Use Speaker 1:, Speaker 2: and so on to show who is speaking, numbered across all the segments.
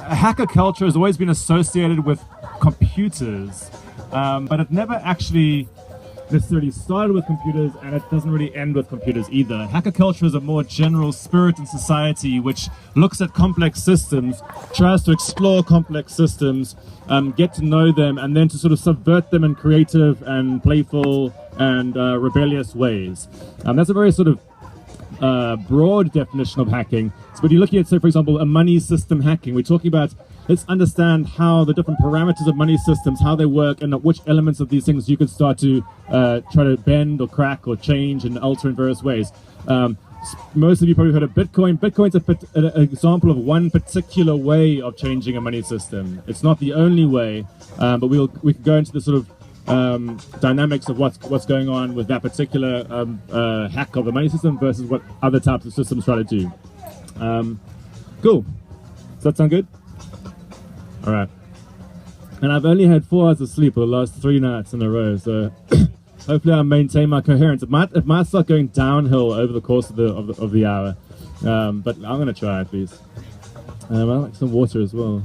Speaker 1: hacker culture has always been associated with computers, but it never actually necessarily started with computers, and it doesn't really end with computers either. Hacker culture is a more general spirit in society which looks at complex systems, tries to explore complex systems, get to know them, and then to sort of subvert them in creative and playful and rebellious ways. That's a very sort of broad definition of hacking. So when you're looking at, say, for example, a money system hacking, we're talking about, let's understand how the different parameters of money systems, how they work, and which elements of these things you can start to try to bend or crack or change and alter in various ways. Most of you probably heard of Bitcoin. Bitcoin's an example of one particular way of changing a money system. It's not the only way, but we can go into the sort of dynamics of what's going on with that particular hack of the money system versus what other types of systems try to do. Cool. Does that sound good? All right. And I've only had 4 hours of sleep for the last 3 nights in a row, so hopefully I'll maintain my coherence. It might start going downhill over the course of the hour, but I'm gonna try at least. I like some water as well.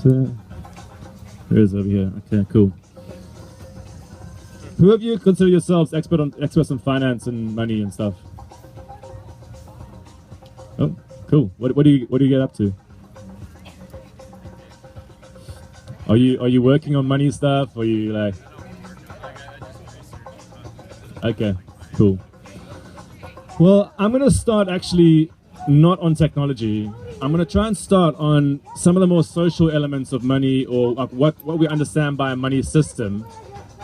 Speaker 1: So there is over here. Okay, cool. Who of you consider yourselves experts on finance and money and stuff? Oh, cool. What do you get up to? Are you working on money stuff? Or are you like? Okay, cool. Well, I'm gonna start actually not on technology. I'm gonna try and start on some of the more social elements of money, or what we understand by a money system,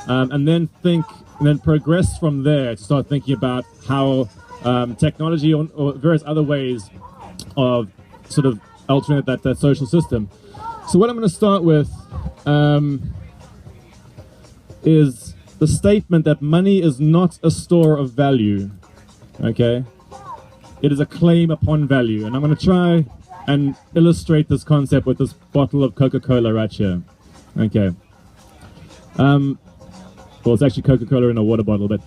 Speaker 1: and then progress from there to start thinking about how technology or various other ways of sort of altering that social system. So what I'm going to start with is the statement that money is not a store of value, okay? It is a claim upon value. And I'm going to try and illustrate this concept with this bottle of Coca-Cola right here, okay? Well, it's actually Coca-Cola in a water bottle, but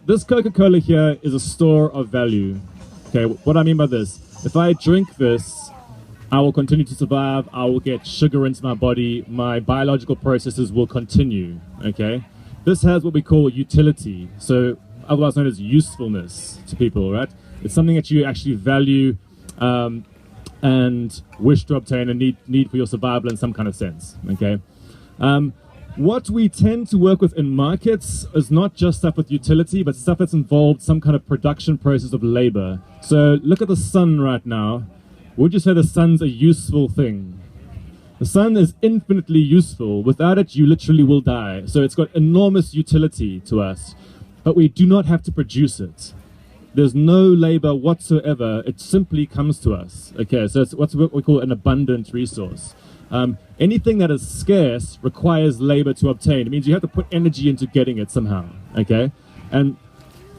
Speaker 1: this Coca-Cola here is a store of value, okay? What I mean by this, if I drink this, I will continue to survive, I will get sugar into my body, my biological processes will continue, okay? This has what we call utility, so otherwise known as usefulness to people, right? It's something that you actually value and wish to obtain and need for your survival in some kind of sense, okay? What we tend to work with in markets is not just stuff with utility, but stuff that's involved some kind of production process of labor. So look at the sun right now. Would you say the sun's a useful thing? The sun is infinitely useful. Without it, you literally will die. So it's got enormous utility to us, but we do not have to produce it. There's no labor whatsoever. It simply comes to us. Okay, so it's what we call an abundant resource. Anything that is scarce requires labor to obtain. It means you have to put energy into getting it somehow. Okay, and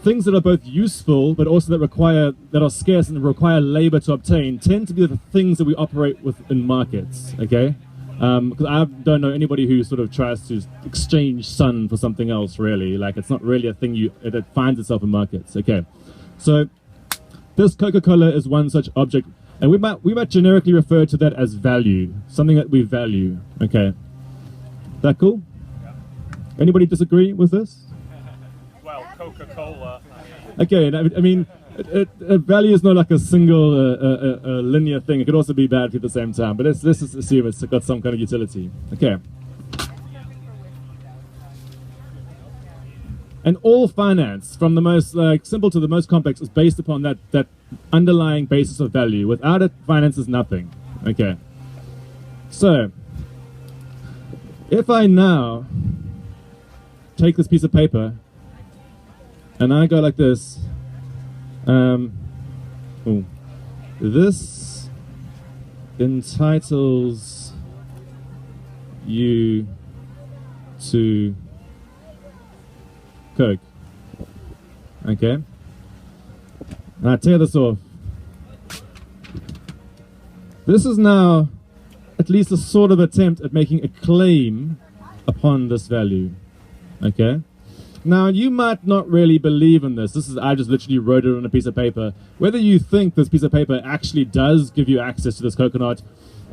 Speaker 1: things that are both useful but also that are scarce and require labor to obtain tend to be the things that we operate with in markets. Okay, because I don't know anybody who sort of tries to exchange sun for something else. Really, like it's not really a thing that finds itself in markets. Okay, so this Coca-Cola is one such object. And we might generically refer to that as value, something that we value. Okay, that cool? Yeah. Anybody disagree with this?
Speaker 2: Well, Coca-Cola.
Speaker 1: Okay, I mean, value is not like a single linear thing. It could also be bad at the same time. But let's just assume it's got some kind of utility. Okay. And all finance, from the most simple to the most complex, is based upon that underlying basis of value. Without it, finance is nothing. Okay. So, if I now take this piece of paper and I go like this, this entitles you to Coke. Okay. And I tear this off. This is now at least a sort of attempt at making a claim upon this value. Okay. Now, you might not really believe in this. I just literally wrote it on a piece of paper. Whether you think this piece of paper actually does give you access to this coconut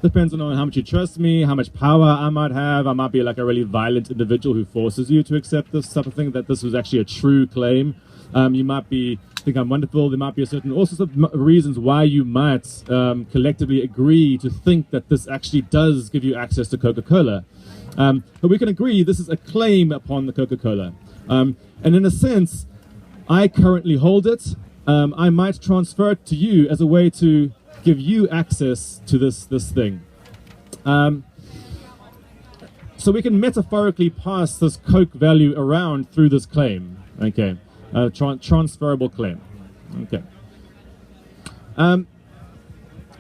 Speaker 1: depends on how much you trust me, how much power I might have. I might be like a really violent individual who forces you to accept this type of thing, that this was actually a true claim. You might think I'm wonderful. There might be all sorts of reasons why you might collectively agree to think that this actually does give you access to Coca-Cola. But we can agree this is a claim upon the Coca-Cola. And in a sense, I currently hold it. I might transfer it to you as a way to give you access to this thing. So we can metaphorically pass this Coke value around through this claim. Okay, transferable claim. Okay.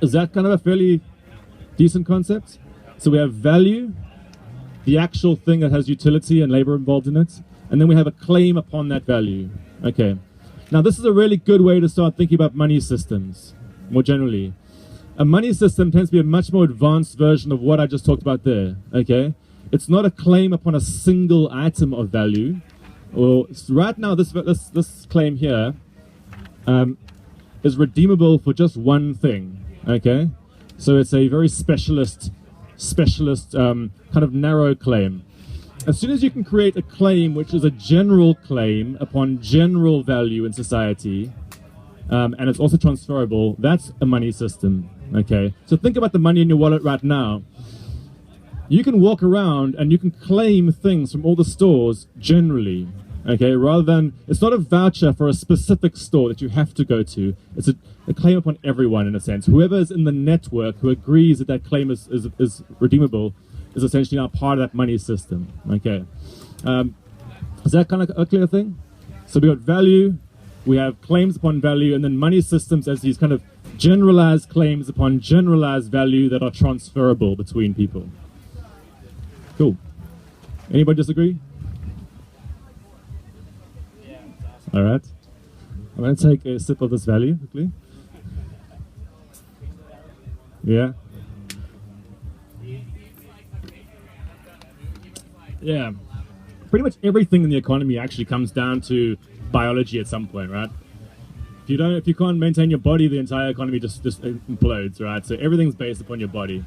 Speaker 1: Is that kind of a fairly decent concept? So we have value, the actual thing that has utility and labor involved in it, and then we have a claim upon that value. Okay. Now this is a really good way to start thinking about money systems, more generally. A money system tends to be a much more advanced version of what I just talked about there. Okay. It's not a claim upon a single item of value. Well, right now, this claim here is redeemable for just one thing. Okay, so it's a very specialist kind of narrow claim. As soon as you can create a claim which is a general claim upon general value in society, and it's also transferable, that's a money system. Okay, so think about the money in your wallet right now. You can walk around and you can claim things from all the stores generally. Okay, rather than, it's not a voucher for a specific store that you have to go to. It's a claim upon everyone, in a sense. Whoever is in the network who agrees that that claim is redeemable is essentially now part of that money system. Okay, is that kind of a clear thing? So we got value, we have claims upon value, and then money systems as these kind of generalized claims upon generalized value that are transferable between people. Cool. Anybody disagree? All right. I'm going to take a sip of this value quickly. Yeah. Yeah. Pretty much everything in the economy actually comes down to biology at some point, right? If you can't maintain your body, the entire economy just implodes, right? So everything's based upon your body.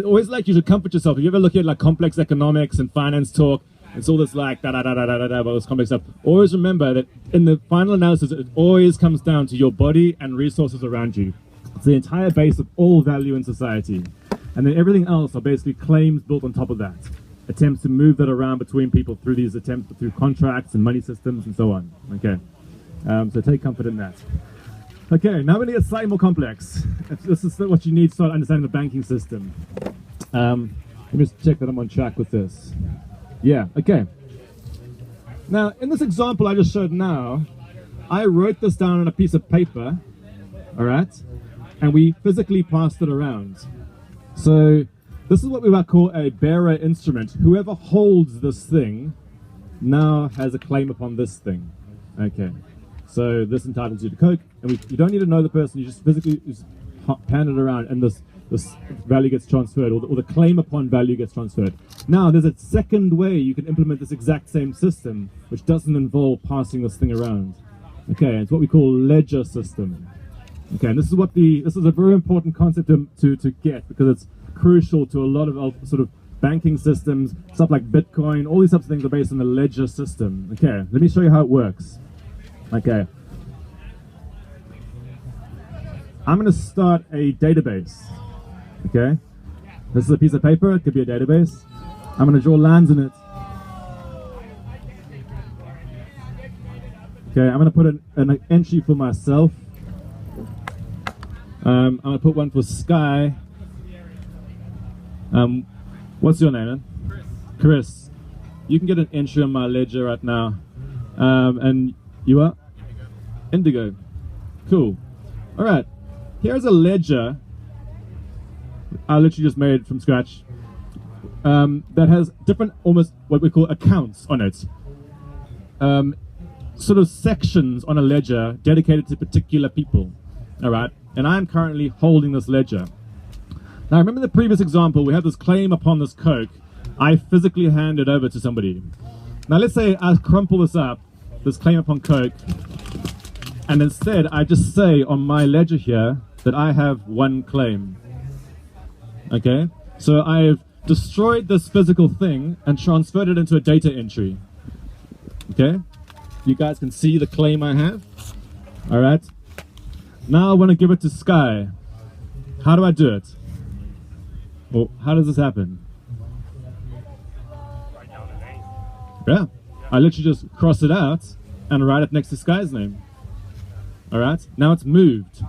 Speaker 1: Always like you should comfort yourself. If you ever look at like complex economics and finance talk, it's all this like about this complex stuff. Always remember that in the final analysis, it always comes down to your body and resources around you. It's the entire base of all value in society. And then everything else are basically claims built on top of that. Attempts to move that around between people through these attempts, through contracts and money systems and so on. Okay. So take comfort in that. Okay, now we're going to get slightly more complex. This is what you need to start understanding the banking system. Let me just check that I'm on track with this. Yeah, okay. Now, in this example I just showed now, I wrote this down on a piece of paper, all right? And we physically passed it around. So this is what we might call a bearer instrument. Whoever holds this thing now has a claim upon this thing. Okay. So this entitles you to Coke, and you don't need to know the person, you just physically just pan it around, and this value gets transferred, or the claim upon value gets transferred. Now, there's a second way you can implement this exact same system, which doesn't involve passing this thing around. Okay, it's what we call ledger system. Okay, and this is a very important concept to get, because it's crucial to a lot of sort of banking systems. Stuff like Bitcoin, all these types of things are based on the ledger system. Okay, let me show you how it works. Okay. I'm going to start a database. Okay. This is a piece of paper. It could be a database. I'm going to draw lines in it. Okay. I'm going to put an entry for myself. I'm going to put one for Skye. What's your name, man? Chris. You can get an entry on my ledger right now. And you are? Indigo. Cool. All right. Here's a ledger I literally just made from scratch that has different, almost what we call accounts on it. Sort of sections on a ledger dedicated to particular people. All right. And I'm currently holding this ledger. Now, remember the previous example, we have this claim upon this Coke. I physically hand it over to somebody. Now, let's say I crumple this up this claim upon Coke, and instead I just say on my ledger here that I have one claim. Okay? So I've destroyed this physical thing and transferred it into a data entry. Okay? You guys can see the claim I have. Alright? Now I want to give it to Skye. How do I do it? Well, how does this happen? Yeah. I literally just cross it out and write it next to Skye's name. Alright? Now it's moved.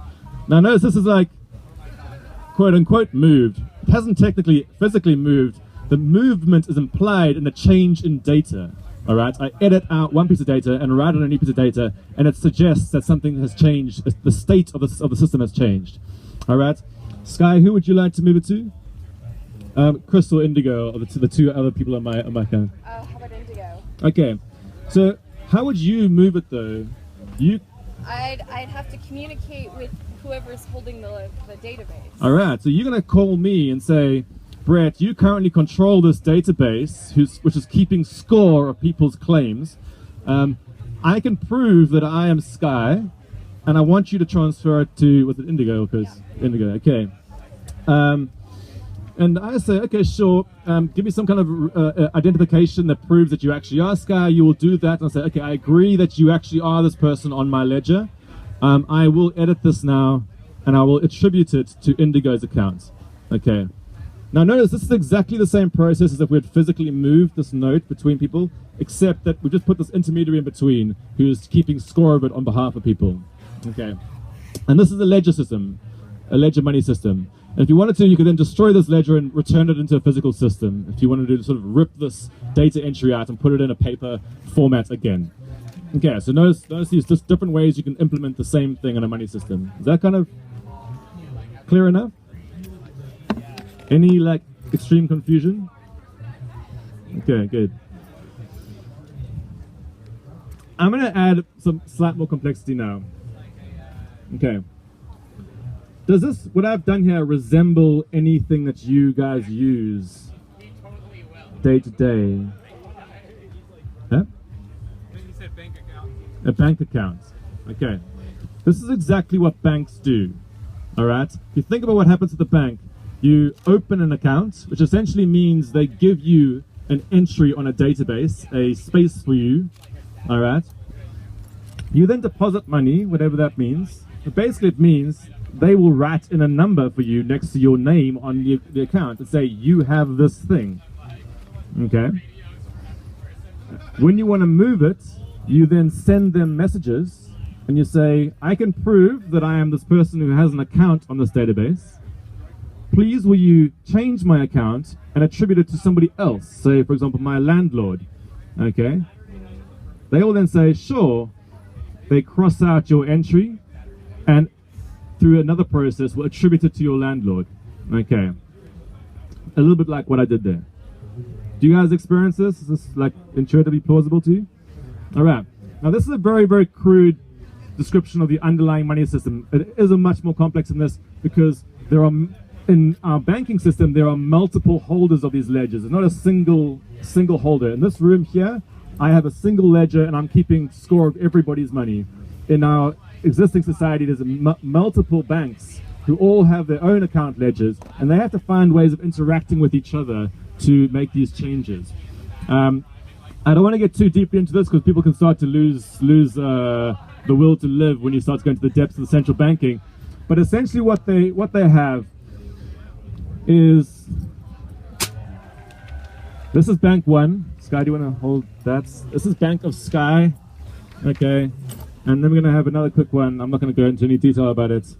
Speaker 1: Now notice this is like quote unquote moved. It hasn't technically physically moved. The movement is implied in a change in data. Alright? I edit out one piece of data and write on a new piece of data, and it suggests that something has changed. The state of the system has changed. Alright? Skye, who would you like to move it to? Chris or Indigo are the two other people on my account.
Speaker 3: How about Indigo?
Speaker 1: Okay. So how would you move it though?
Speaker 3: I'd have to communicate with whoever's holding the database.
Speaker 1: Alright, so you're gonna call me and say, Brett, you currently control this database which is keeping score of people's claims. I can prove that I am Skye, and I want you to transfer it to, was it Indigo? Because
Speaker 3: yeah.
Speaker 1: Indigo, okay. And I say, okay, sure, give me some kind of identification that proves that you actually are Skye. You will do that. And I say, okay, I agree that you actually are this person on my ledger. I will edit this now, and I will attribute it to Indigo's account. Okay. Now notice, this is exactly the same process as if we had physically moved this note between people, except that we just put this intermediary in between who's keeping score of it on behalf of people. Okay. And this is a ledger system, a ledger money system. And if you wanted to, you could then destroy this ledger and return it into a physical system. If you wanted to sort of rip this data entry out and put it in a paper format again. Okay, so notice these just different ways you can implement the same thing in a money system. Is that kind of clear enough? Any like extreme confusion? Okay, good. I'm gonna add some slight more complexity now. Okay. Does this, what I've done here, resemble anything that you guys use day to day? Huh?
Speaker 2: You said bank account.
Speaker 1: A bank account. Okay. This is exactly what banks do. Alright? If you think about what happens at the bank, you open an account, which essentially means they give you an entry on a database, a space for you. Alright? You then deposit money, whatever that means. But basically it means they will write in a number for you next to your name on the account and say, you have this thing. Okay? When you want to move it, you then send them messages and you say, I can prove that I am this person who has an account on this database. Please will you change my account and attribute it to somebody else, say for example my landlord. Okay? They will then say, sure. They cross out your entry and through another process will attribute it to your landlord. Okay. A little bit like what I did there. Do you guys experience this? Is this like intuitively plausible to you? Alright. Now this is a very, very crude description of the underlying money system. It is a much more complex than this because there are, in our banking system, there are multiple holders of these ledgers. It's not a single holder. In this room here, I have a single ledger and I'm keeping score of everybody's money. In our existing society, there's multiple banks who all have their own account ledgers, and they have to find ways of interacting with each other to make these changes. I don't want to get too deeply into this because people can start to lose the will to live when you start to go into the depths of the central banking. But essentially, what they have is, this is Bank 1. Skye, do you want to hold that? This is Bank of Skye. Okay. And then we're going to have another quick one. I'm not going to go into any detail about it.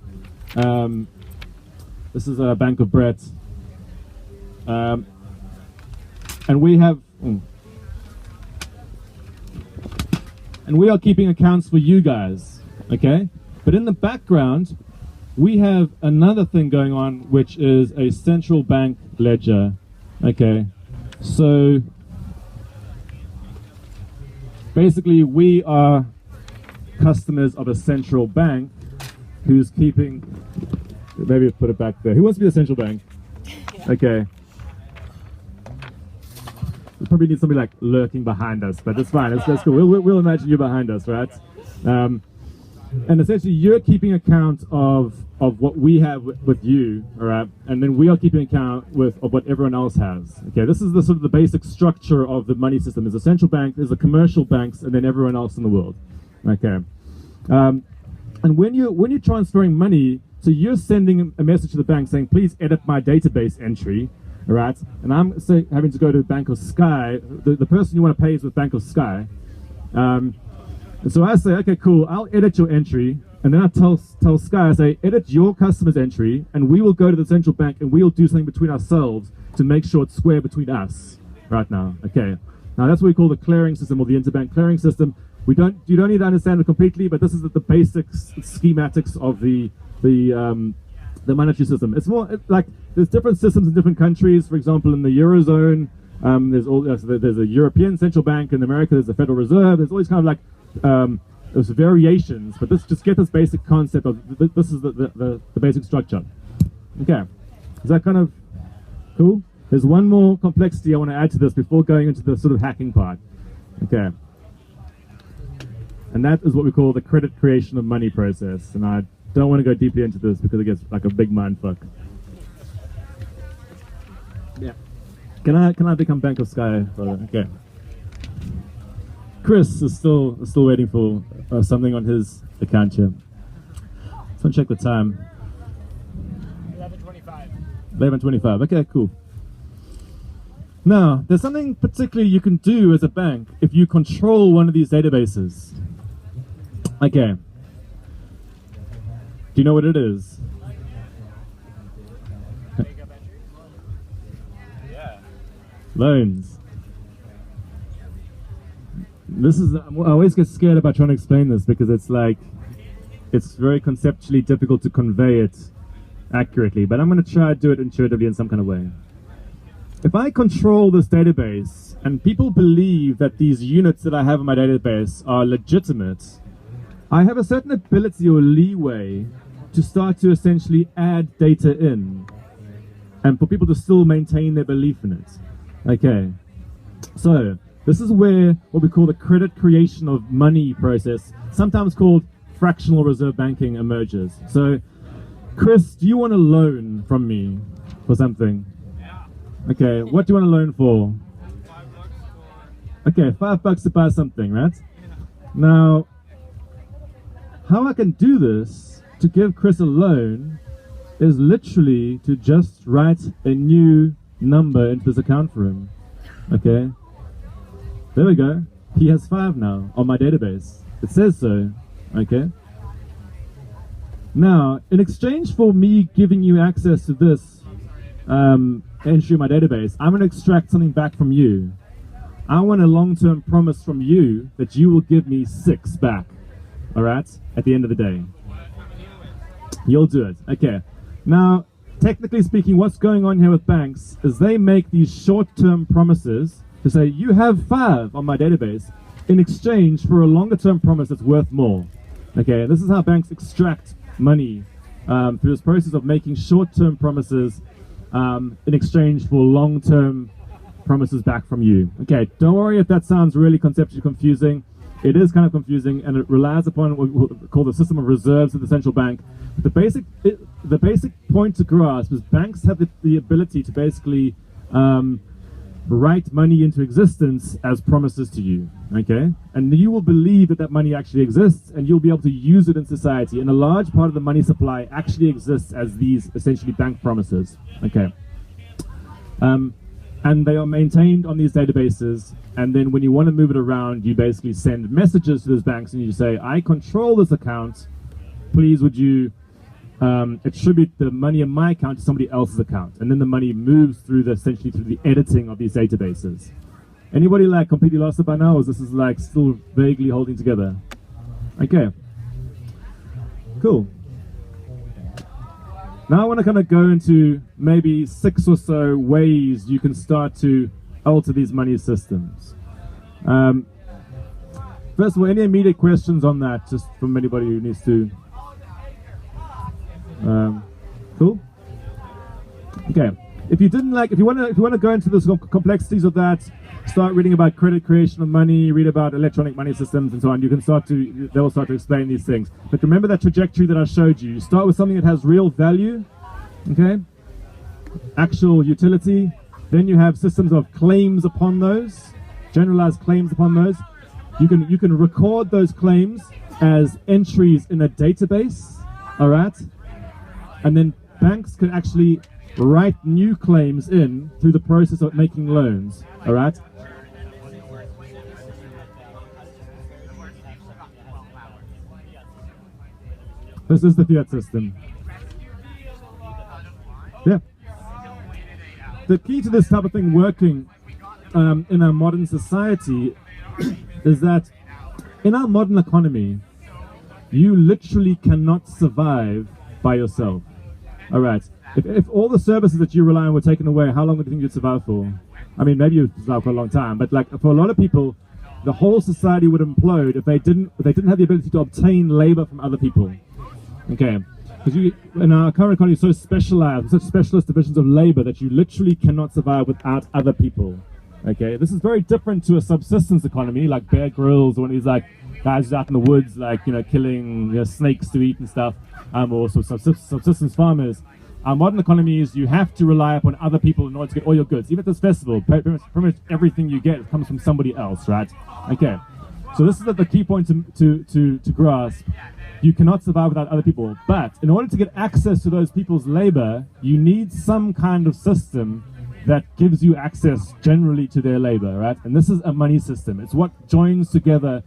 Speaker 1: This is a Bank of Brett. And we have... And we are keeping accounts for you guys. Okay? But in the background, we have another thing going on, which is a central bank ledger. Okay? So... basically, we are customers of a central bank who's keeping, maybe put it back there. Who wants to be the central bank? Okay. We probably need somebody like lurking behind us, but it's fine. That's cool. We'll imagine you're behind us, right? And essentially, you're keeping account of what we have with you, all right? And then we are keeping account of what everyone else has. Okay, this is the sort of the basic structure of the money system. There's a central bank, there's the commercial banks, and then everyone else in the world. Okay, and when you're transferring money, so you're sending a message to the bank saying, please edit my database entry, all right? And I'm having to go to Bank of Skye. The person you want to pay is with Bank of Skye. And so I say, okay, cool, I'll edit your entry, and then I tell Skye, I say, edit your customer's entry, and we will go to the central bank and we'll do something between ourselves to make sure it's square between us right now. Okay. Now that's what we call the clearing system, or the interbank clearing system. You don't need to understand it completely, but this is the basic schematics of the monetary system. It's more like there's different systems in different countries. For example, in the Eurozone, there's a European central bank. In America, there's the Federal Reserve. There's always kind of like there's variations, but just get this basic concept of this is the basic structure. Okay, is that kind of cool? There's one more complexity I want to add to this before going into the sort of hacking part. Okay, and that is what we call the credit creation of money process. And I don't want to go deeply into this because it gets like a big mindfuck. Yeah, can I become Bank of Skye? Okay. Chris is still waiting for something on his account here. Let's check the time.
Speaker 2: 11:25.
Speaker 1: 11:25. Okay, cool. Now, there's something particularly you can do as a bank if you control one of these databases. Okay. Do you know what it is?
Speaker 2: Yeah.
Speaker 1: Loans. I always get scared about trying to explain this because it's very conceptually difficult to convey it accurately, but I'm going to try to do it intuitively in some kind of way. If I control this database and people believe that these units that I have in my database are legitimate, I have a certain ability or leeway to start to essentially add data in and for people to still maintain their belief in it. Okay, so this is where what we call the credit creation of money process, sometimes called fractional reserve banking, emerges. So, Chris, do you want a loan from me for something?
Speaker 2: Yeah.
Speaker 1: Okay, what do you want a loan for?
Speaker 2: $5 for...
Speaker 1: Okay, $5 to buy something, right? Now, how I can do this to give Chris a loan is literally to just write a new number into this account for him. Okay? There we go. He has 5 now on my database. It says so. Okay? Now, in exchange for me giving you access to this entry in my database, I'm going to extract something back from you. I want a long-term promise from you that you will give me 6 back. Alright? At the end of the day. You'll do it. Okay. Now, technically speaking, what's going on here with banks is they make these short-term promises to say, you have 5 on my database in exchange for a longer-term promise that's worth more. Okay, this is how banks extract money through this process of making short-term promises in exchange for long-term promises back from you. Okay, don't worry if that sounds really conceptually confusing. It is kind of confusing, and it relies upon what we call the system of reserves at the central bank. But the basic point to grasp is banks have the ability to basically write money into existence as promises to you, okay? And you will believe that that money actually exists, and you'll be able to use it in society. And a large part of the money supply actually exists as these essentially bank promises, okay? And they are maintained on these databases, and then when you want to move it around, you basically send messages to those banks, and you say, I control this account, please would you attribute the money in my account to somebody else's account, and then the money moves through essentially through the editing of these databases. Anybody like completely lost it by now, or is this like still vaguely holding together? Okay, cool. Now I want to kind of go into maybe 6 or so ways you can start to alter these money systems. First of all, any immediate questions on that, just from anybody who needs to? Cool? Okay. if you want to go into the complexities of that, start reading about credit creation of money, read about electronic money systems and so on. They will start to explain these things. But remember that trajectory that I showed you. Start with something that has real value, okay? Actual utility. Then you have systems of claims upon those, generalized claims upon those. You can record those claims as entries in a database, all right? And then banks can actually write new claims in through the process of making loans, all right? This is the fiat system. Yeah. The key to this type of thing working in our modern society is that in our modern economy, you literally cannot survive by yourself. All right. If all the services that you rely on were taken away, how long would you think you'd survive for? I mean, maybe you'd survive for a long time, but like for a lot of people, the whole society would implode if they didn't have the ability to obtain labor from other people. Okay. Because in our current economy, so specialized, such specialist divisions of labor that you literally cannot survive without other people. Okay, this is very different to a subsistence economy like Bear Grylls, or one of these like guys out in the woods, like killing snakes to eat and stuff, or subsistence farmers. Our modern economy is you have to rely upon other people in order to get all your goods. Even at this festival, pretty much everything you get comes from somebody else, right? Okay, so this is the key point to grasp. You cannot survive without other people, but in order to get access to those people's labor, you need some kind of system that gives you access generally to their labor, right? And this is a money system. It's what joins together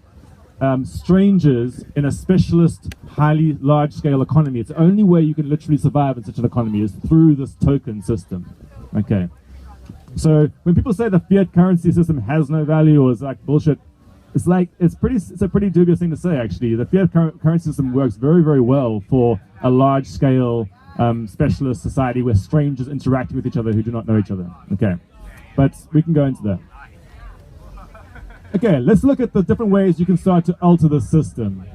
Speaker 1: strangers in a specialist, highly large-scale economy. It's the only way you can literally survive in such an economy is through this token system. Okay. So when people say the fiat currency system has no value or is like bullshit, it's a pretty dubious thing to say, actually. The fiat currency system works very, very well for a large-scale specialist society where strangers interacting with each other who do not know each other. Okay, but we can go into that. Okay, let's look at the different ways you can start to alter the system.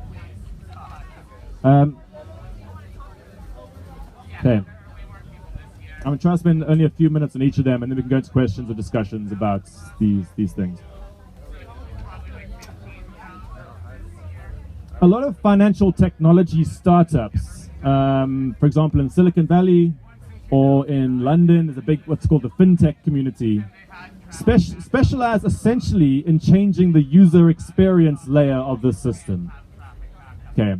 Speaker 1: Okay, I'm going to try to spend only a few minutes on each of them, and then we can go into questions or discussions about these things. A lot of financial technology startups, for example, in Silicon Valley or in London, there's a big, what's called the fintech community, specialize essentially in changing the user experience layer of the system. Okay,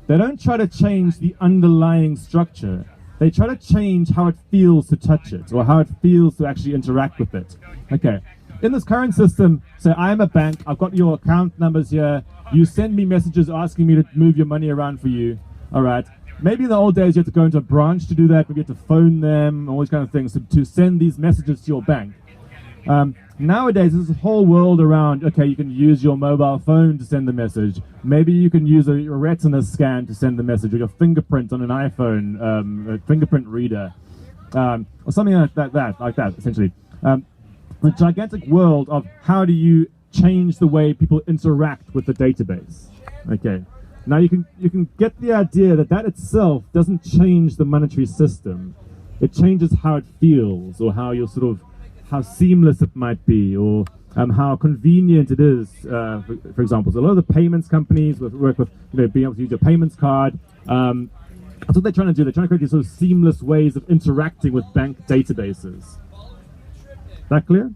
Speaker 1: they don't try to change the underlying structure. They try to change how it feels to touch it or how it feels to actually interact with it. Okay, in this current system, say I'm a bank, I've got your account numbers here, you send me messages asking me to move your money around for you. All right. Maybe in the old days you had to go into a branch to do that. Maybe you had to phone them, all these kind of things to send these messages to your bank. Nowadays, there's a whole world around, okay, you can use your mobile phone to send the message. Maybe you can use a retina scan to send the message, or your fingerprint on an iPhone, a fingerprint reader, or something like that, essentially. A gigantic world of how do you change the way people interact with the database. Okay. Now you can get the idea that itself doesn't change the monetary system. It changes how it feels, or how you're how seamless it might be, or how convenient it is. For example, so a lot of the payments companies work with being able to use your payments card. That's what they're trying to do. They're trying to create these sort of seamless ways of interacting with bank databases. Is that clear?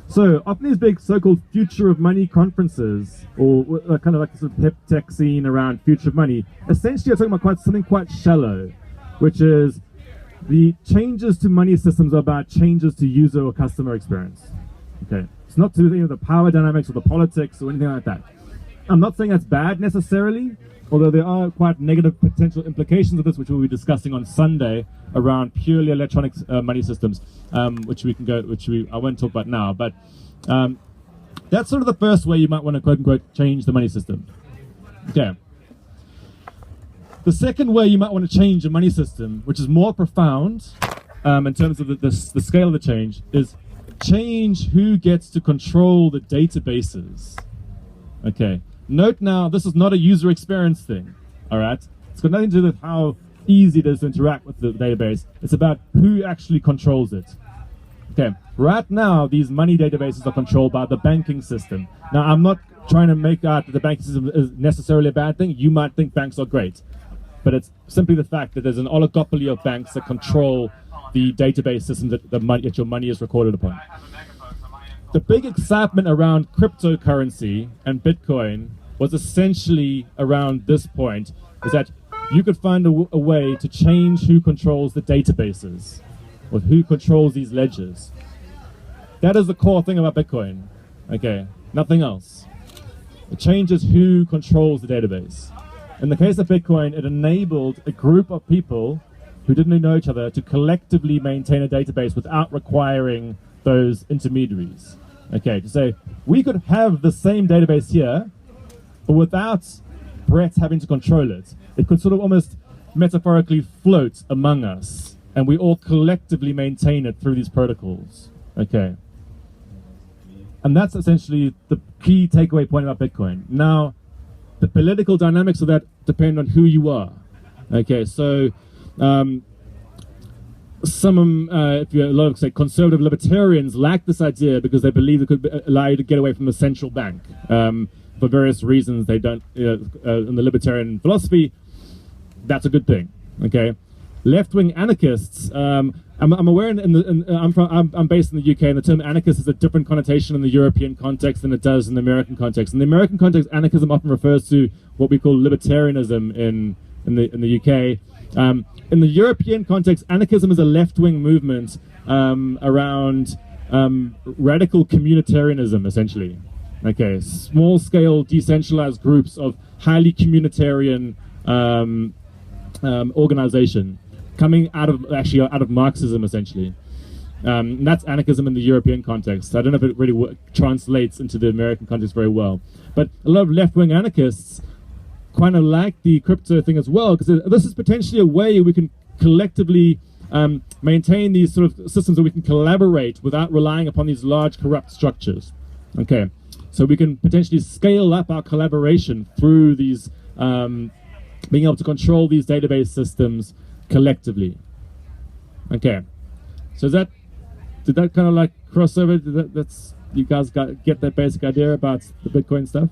Speaker 1: So often these big so-called future of money conferences, or kind of like this sort of hip tech scene around future of money, essentially are talking about something quite shallow, which is the changes to money systems are about changes to user or customer experience. Okay, it's not to do with the power dynamics or the politics or anything like that. I'm not saying that's bad necessarily, although there are quite negative potential implications of this, which we'll be discussing on Sunday around purely electronic money systems, which I won't talk about now. But that's sort of the first way you might want to quote unquote change the money system. Okay. The second way you might want to change a money system, which is more profound in terms of the scale of the change, is change who gets to control the databases. Okay. Note now, this is not a user experience thing, all right? It's got nothing to do with how easy it is to interact with the database. It's about who actually controls it. Okay, right now these money databases are controlled by the banking system. Now I'm not trying to make out that the banking system is necessarily a bad thing. You might think banks are great, but it's simply the fact that there's an oligopoly of banks that control the database system that your money is recorded upon. The big excitement around cryptocurrency and Bitcoin was essentially around this point, is that you could find a way to change who controls the databases, or who controls these ledgers. That is the core thing about Bitcoin, okay? Nothing else. It changes who controls the database. In the case of Bitcoin, it enabled a group of people who didn't know each other to collectively maintain a database without requiring those intermediaries. Okay, to say, we could have the same database here, but without Brett having to control it. It could sort of almost metaphorically float among us, and we all collectively maintain it through these protocols. Okay. And that's essentially the key takeaway point about Bitcoin. Now, the political dynamics of that depend on who you are. Okay, so if you're a lot of, say, conservative libertarians like this idea because they believe it could allow you to get away from the central bank. For various reasons, they don't, in the libertarian philosophy, that's a good thing. Okay, left-wing anarchists. I'm aware. I'm based in the UK, and the term anarchist has a different connotation in the European context than it does in the American context. In the American context, anarchism often refers to what we call libertarianism in the UK. In the European context, anarchism is a left-wing movement around radical communitarianism, essentially. Okay, small-scale, decentralized groups of highly communitarian organization, coming out of Marxism, essentially. And that's anarchism in the European context. I don't know if it really translates into the American context very well. But a lot of left-wing anarchists kind of like the crypto thing as well, because this is potentially a way we can collectively maintain these sort of systems that we can collaborate without relying upon these large corrupt structures. Okay, so we can potentially scale up our collaboration through these, being able to control these database systems collectively. Okay, so did that kind of like cross over? That's you guys get that basic idea about the Bitcoin stuff?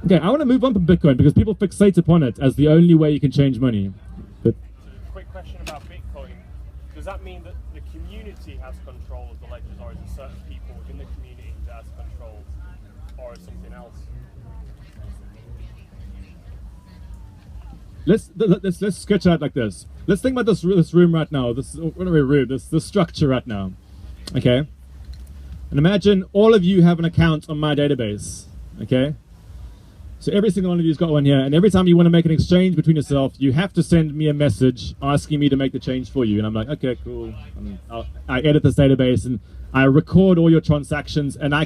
Speaker 1: Okay, I want to move on from Bitcoin because people fixate upon it as the only way you can change money. But
Speaker 2: quick question about Bitcoin. Does that mean that the community has control of the ledgers, or is it certain people within the community that has control, or is something else?
Speaker 1: Let's sketch out like this. Let's think about this room right now. This structure right now. Okay, and imagine all of you have an account on my database. Okay. So every single one of you's got one here, and every time you want to make an exchange between yourself, you have to send me a message asking me to make the change for you. And I'm like, okay, cool. I edit this database, and I record all your transactions, and I